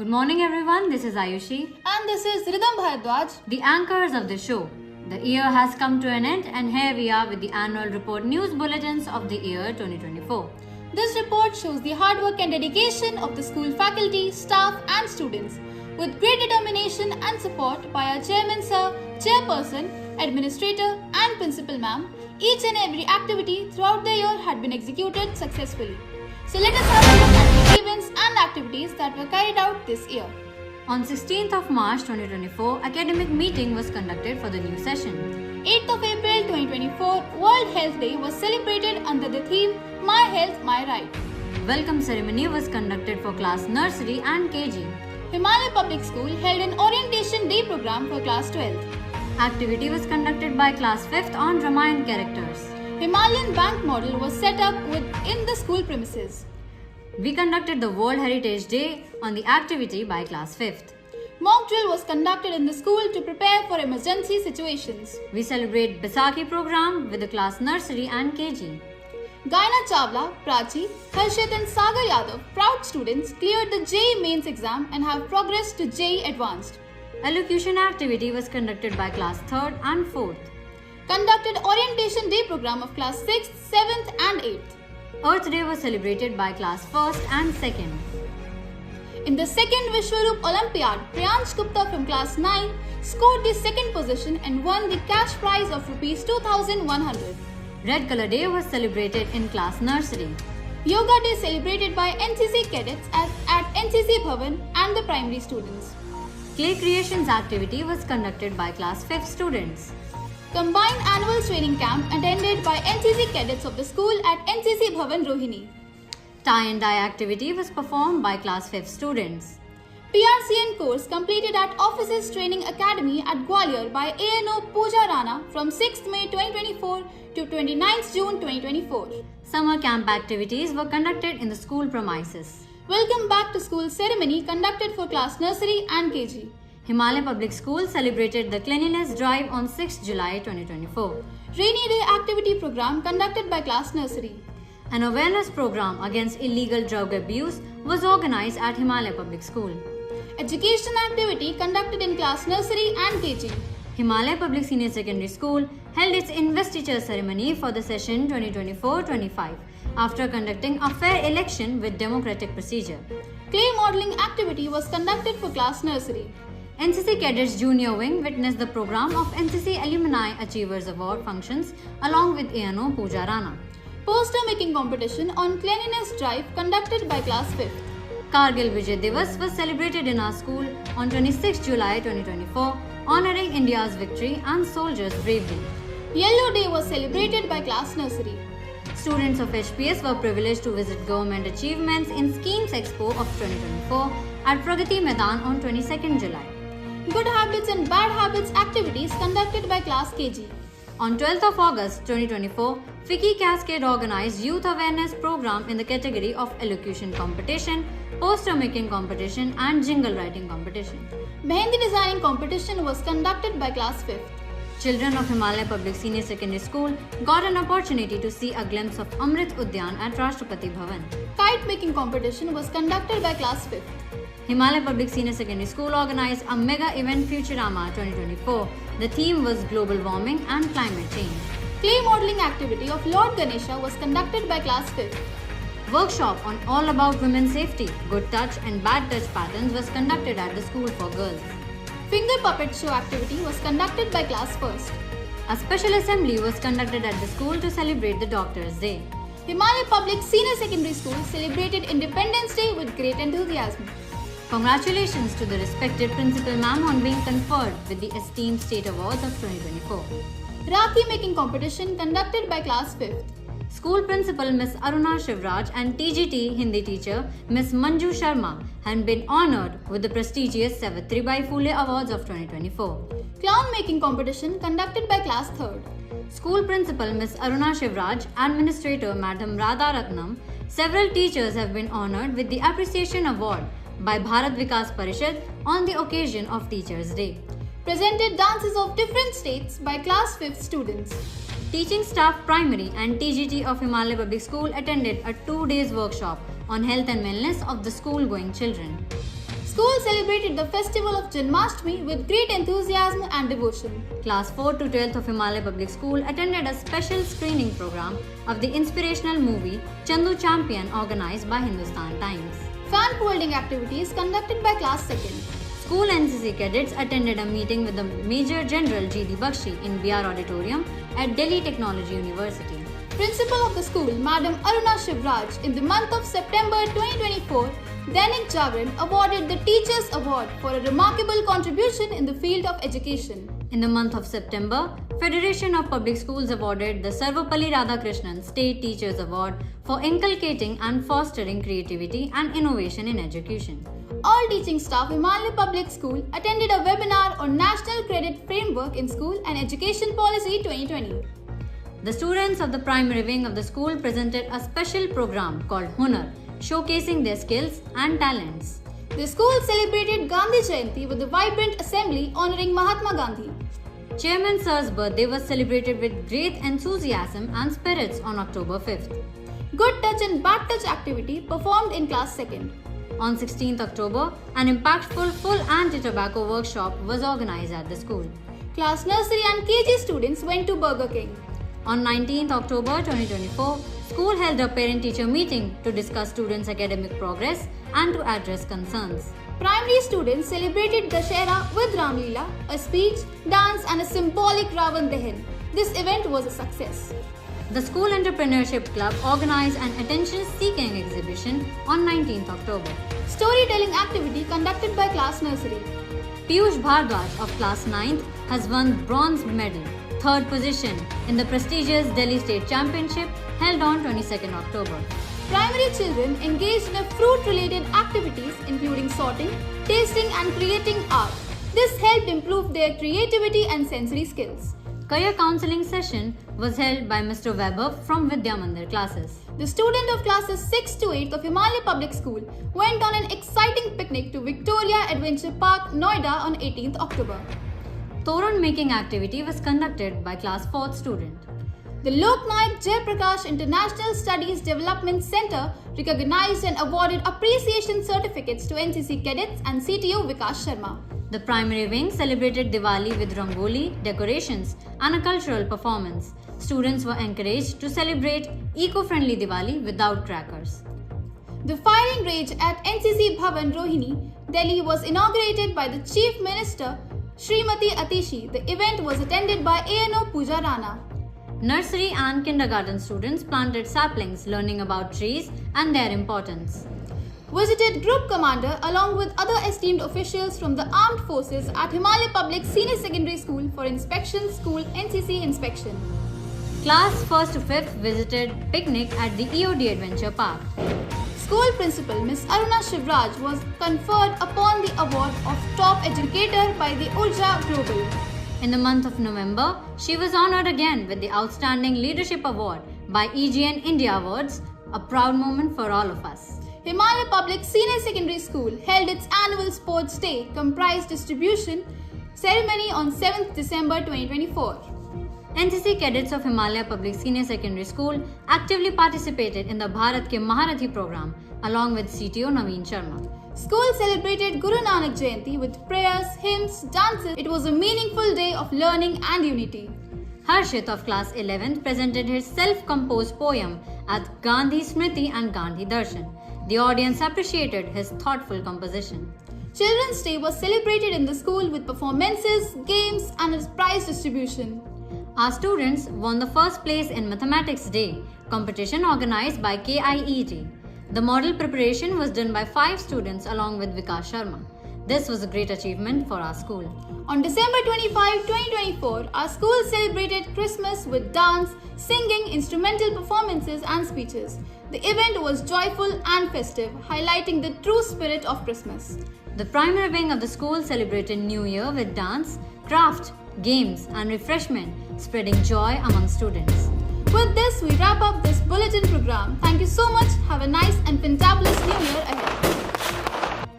Good morning everyone, this is Ayushi. And this is Ridham Bharadwaj, the anchors of the show. The year has come to an end and here we are with the annual report news bulletins of the year 2024. This report shows the hard work and dedication of the school faculty, staff and students with great determination and support by our chairman sir, chairperson, administrator and principal ma'am. Each and every activity throughout the year had been executed successfully. So let us have a look at the events and activities that were carried out this year. On 16th of March 2024, academic meeting was conducted for the new session. 8th of April 2024, World Health Day was celebrated under the theme My Health, My Right. Welcome ceremony was conducted for class nursery and KG. Himalaya Public School held an orientation day program for class 12th. Activity was conducted by class 5th on Ramayan characters. Himalayan Bank model was set up within the school premises. We conducted the World Heritage Day on the activity by class 5th. Mock drill was conducted in the school to prepare for emergency situations. We celebrate Baisakhi program with the class nursery and KG. Gaina Chawla, Prachi, Harshit and Sagar Yadav, proud students, cleared the JEE Mains exam and have progressed to JEE Advanced. Elocution activity was conducted by class 3rd and 4th. Conducted orientation day program of class 6th, 7th and 8th. Earth Day was celebrated by class 1st and 2nd. In the second Vishwaroop Olympiad, Priyansh Gupta from class 9 scored the second position and won the cash prize of Rs 2,100. Red Color Day was celebrated in class nursery. Yoga Day celebrated by NCC cadets at NCC Bhavan and the primary students. Clay creations activity was conducted by class 5th students. Combined annual training camp attended by NCC cadets of the school at NCC Bhavan Rohini. Tie and dye activity was performed by class 5th students. PRCN course completed at Officers Training Academy at Gwalior by ANO Pooja Rana from 6th May 2024 to 29th June 2024. Summer camp activities were conducted in the school premises. Welcome back to school ceremony conducted for class nursery and KG. Himalaya Public School celebrated the cleanliness drive on 6th July 2024. Rainy day activity program conducted by class nursery. An awareness program against illegal drug abuse was organized at Himalaya Public School. Education activity conducted in class nursery and KG. Himalaya Public Senior Secondary School held its investiture ceremony for the session 2024-25 after conducting a fair election with democratic procedure. Clay modeling activity was conducted for class nursery. NCC Cadets Junior Wing witnessed the program of NCC Alumni Achievers Award functions along with ANO Pooja Rana. Poster making competition on cleanliness drive conducted by class 5th. Kargil Vijay Divas was celebrated in our school on 26 July 2024, honoring India's victory and soldiers' bravery. Yellow Day was celebrated by class nursery. Students of HPS were privileged to visit Government Achievements in Schemes Expo of 2024 at Pragati Maidan on 22nd July. Good habits and bad habits activities conducted by class KG. On 12th of August 2024, FICCI Cascade organized Youth Awareness Program in the category of Elocution Competition, Poster Making Competition and Jingle Writing Competition. Mehendi Designing Competition was conducted by class 5th. Children of Himalaya Public Senior Secondary School got an opportunity to see a glimpse of Amrit Udyan at Rashtrapati Bhavan. Kite making competition was conducted by class 5th. Himalaya Public Senior Secondary School organized a mega event Futurama 2024. The theme was global warming and climate change. Clay modeling activity of Lord Ganesha was conducted by class 5th. Workshop on all about women's safety, good touch and bad touch patterns was conducted at the school for girls. Finger puppet show activity was conducted by class 1st. A special assembly was conducted at the school to celebrate the Doctor's Day. Himalaya Public Senior Secondary School celebrated Independence Day with great enthusiasm. Congratulations to the respected Principal Ma'am on being conferred with the Esteemed State Awards of 2024. Rakhi making competition conducted by class 5th. School Principal Miss Aruna Shivraj and TGT Hindi teacher Miss Manju Sharma had been honoured with the prestigious Savitribai Phule Awards of 2024. Clown making competition conducted by class 3rd. School Principal Miss Aruna Shivraj, Administrator Madam Radha Ratnam, several teachers have been honoured with the Appreciation Award by Bharat Vikas Parishad on the occasion of Teachers' Day. Presented dances of different states by class 5th students. Teaching staff primary and TGT of Himalaya Public School attended a 2 days workshop on health and wellness of the school-going children. school celebrated the festival of Janmashtami with great enthusiasm and devotion. Class 4 to 12th of Himalaya Public School attended a special screening program of the inspirational movie Chandu Champion organized by Hindustan Times. Fan folding activities conducted by class 2nd. School NCC cadets attended a meeting with the Major General G.D. Bakshi in BR Auditorium at Delhi Technology University. Principal of the school, Madam Aruna Shivraj, in the month of September 2024, Dainik Jagran awarded the Teachers Award for a remarkable contribution in the field of education. In the month of September, Federation of Public Schools awarded the Sarvapalli Radhakrishnan State Teachers Award for inculcating and fostering creativity and innovation in education. All teaching staff Himalaya Public School attended a webinar on National Credit Framework in School and Education Policy 2020. The students of the primary wing of the school presented a special program called Hunar, showcasing their skills and talents. The school celebrated Gandhi Jayanti with a vibrant assembly honoring Mahatma Gandhi. Chairman Sir's birthday was celebrated with great enthusiasm and spirits on October 5th. Good touch and bad touch activity performed in class 2nd. On 16th October, an impactful full anti-tobacco workshop was organized at the school. Class nursery and KG students went to Burger King. On 19th October 2024, school held a parent-teacher meeting to discuss students' academic progress and to address concerns. Primary students celebrated Dashera with Ramleela, a speech, dance and a symbolic Ravan Dahan. This event was a success. The School Entrepreneurship Club organized an attention-seeking exhibition on 19th October. Storytelling activity conducted by class nursery. Piyush Bhardwaj of class 9th has won bronze medal, third position in the prestigious Delhi State Championship held on 22nd October. Primary children engaged in fruit-related activities including sorting, tasting and creating art. This helped improve their creativity and sensory skills. Career counseling session was held by Mr. Weber from Vidya Mandir classes. The student of classes 6 to 8 of Himalaya Public School went on an exciting picnic to Victoria Adventure Park, Noida on 18th October. Toran making activity was conducted by class 4th student. The Lok Nayak Jayaprakash International Studies Development Center recognized and awarded appreciation certificates to NCC cadets and CTO Vikas Sharma. The primary wing celebrated Diwali with rangoli, decorations and a cultural performance. Students were encouraged to celebrate eco-friendly Diwali without crackers. The firing range at NCC Bhavan Rohini, Delhi was inaugurated by the Chief Minister Srimati Atishi. The event was attended by ANO Pooja Rana. Nursery and kindergarten students planted saplings learning about trees and their importance. Visited Group Commander along with other esteemed officials from the Armed Forces at Himalaya Public Senior Secondary School for inspection, school NCC inspection. Class 1st to 5th visited picnic at the EOD Adventure Park. School Principal Ms. Aruna Shivraj was conferred upon the award of Top Educator by the Urja Global. In the month of November, she was honored again with the Outstanding Leadership Award by EGN India Awards, a proud moment for all of us. Himalaya Public Senior Secondary School held its annual Sports Day comprised distribution ceremony on 7th December 2024. NCC cadets of Himalaya Public Senior Secondary School actively participated in the Bharat Ke Maharathi program along with CTO Naveen Sharma. School celebrated Guru Nanak Jayanti with prayers, hymns, dances. It was a meaningful day of learning and unity. Harshit of class 11th presented his self-composed poem at Gandhi Smriti and Gandhi Darshan. The audience appreciated his thoughtful composition. Children's Day was celebrated in the school with performances, games and a prize distribution. Our students won the first place in Mathematics Day, competition organized by KIET. The model preparation was done by 5 students along with Vikas Sharma. This was a great achievement for our school. On December 25, 2024, our school celebrated Christmas with dance, singing, instrumental performances and speeches. The event was joyful and festive, highlighting the true spirit of Christmas. The primary wing of the school celebrated New Year with dance, craft, games and refreshment, spreading joy among students. With this, we wrap up this bulletin program. Thank you so much. Have a nice and fantabulous New Year ahead.